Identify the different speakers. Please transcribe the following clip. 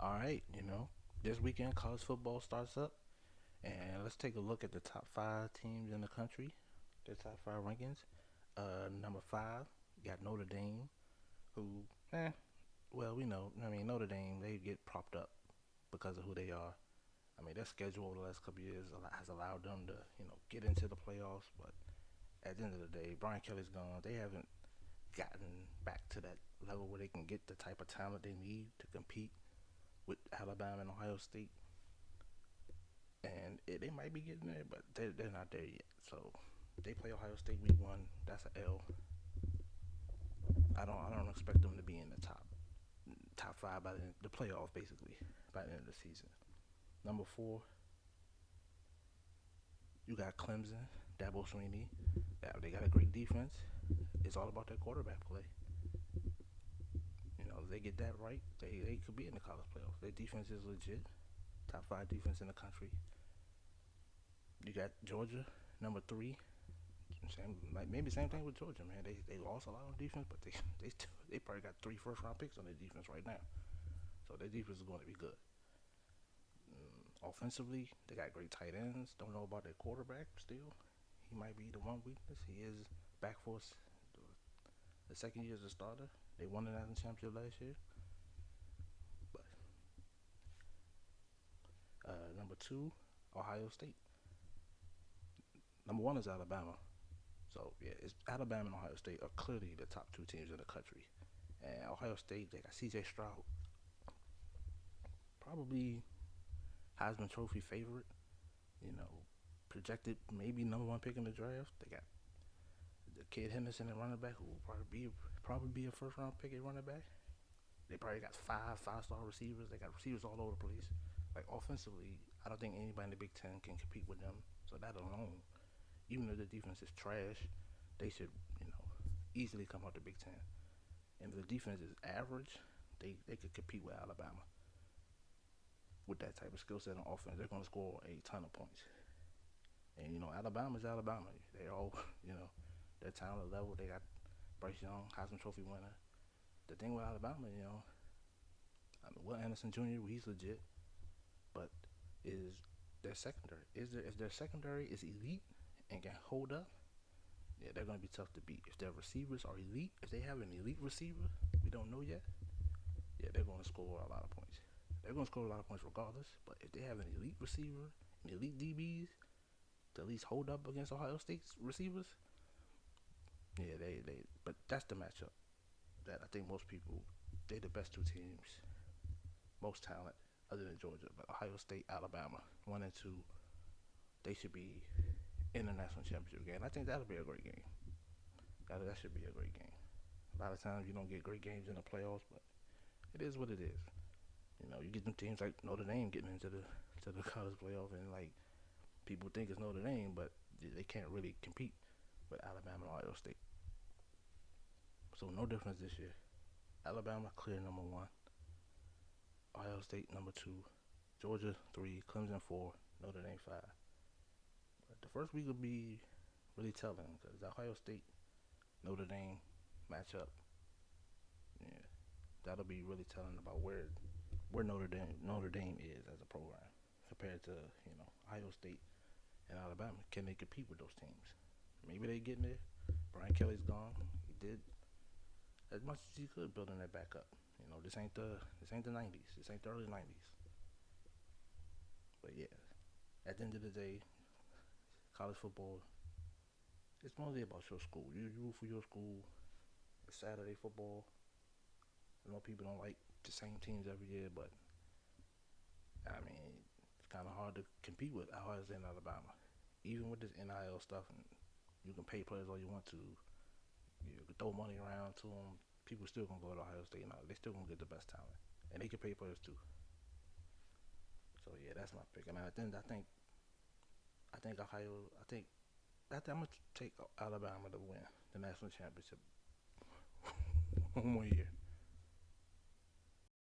Speaker 1: All right, this weekend college football starts up, and let's take a look at the top five teams in the country, their top five rankings. Number five, you got Notre Dame, who, eh, well, we know. I mean, Notre Dame, they get propped up because of who they are. I mean, their schedule over the last couple of years has allowed them to, get into the playoffs. But at the end of the day, Brian Kelly's gone. They haven't gotten back to that level where they can get the type of talent they need to compete with Alabama and Ohio State, and they might be getting there, but they're not there yet. So they play Ohio State week one. That's an L. I don't expect them to be in the top five by the playoffs basically by the end of the season. Number four, you got Clemson, Dabo Sweeney. Yeah, they got a great defense. It's all about their quarterback play. If they get that right, they could be in the college playoffs. Their defense is legit, top five defense in the country. You got Georgia, number three. Maybe same thing with Georgia, man. They lost a lot on defense, but they probably got three first round picks on their defense right now. So their defense is going to be good. Offensively, they got great tight ends. Don't know about their quarterback still. He might be the one weakness. He is back for the second year as a starter. They won the national championship last year. But number two, Ohio State. Number one is Alabama. So yeah, it's Alabama and Ohio State are clearly the top two teams in the country. And Ohio State, they got C.J. Stroud, probably Heisman Trophy favorite. You know, projected maybe number one pick in the draft. They got the kid Henderson at running back, who will probably be a first round pick at running back. They probably got five-star receivers. They got receivers all over the place. Like offensively, I don't think anybody in the Big Ten can compete with them. So that alone, even though the defense is trash, they should, easily come out the Big Ten. And if the defense is average, they could compete with Alabama. With that type of skill set on offense, they're going to score a ton of points. And Alabama's Alabama. They all, their talent level. They got Bryce Young, Heisman Trophy winner. The thing with Alabama, I mean, Will Anderson Jr. He's legit, but is their secondary? If their secondary is elite and can hold up, yeah, they're going to be tough to beat. If their receivers are elite, if they have an elite receiver, we don't know yet. Yeah, they're going to score a lot of points. They're going to score a lot of points regardless. But if they have an elite receiver, an elite DBs to at least hold up against Ohio State's receivers, yeah, they. But that's the matchup that I think most people, they're the best two teams, most talent other than Georgia. But Ohio State, Alabama, one and two, they should be in the national championship game. I think that'll be a great game. That should be a great game. A lot of times you don't get great games in the playoffs, but it is what it is. You get them teams like Notre Dame getting into the college playoff, and like people think it's Notre Dame, but they can't really compete with Alabama and Ohio State. So no difference this year. Alabama clear number one, Ohio State number two, Georgia three, Clemson four, Notre Dame five. But the first week will be really telling because the Ohio State Notre Dame matchup, yeah, that'll be really telling about where Notre Dame is as a program compared to Ohio State and Alabama. Can they compete with those teams? Maybe they getting there. Brian Kelly's gone. He did as much as he could building that back up. This ain't the '90s. This ain't the early '90s. But yeah, at the end of the day, college football, it's mostly about your school. You root for your school. It's Saturday football. I know people don't like the same teams every year, but I mean, it's kind of hard to compete with Ohio State and Alabama. Even with this NIL stuff, and you can pay players all you want to, you can throw money around to them. People still gonna go to Ohio State and they still gonna get the best talent, and they can pay players too. So yeah, that's my pick. I mean, I think Ohio. I think I'm gonna take Alabama to win the national championship one more year.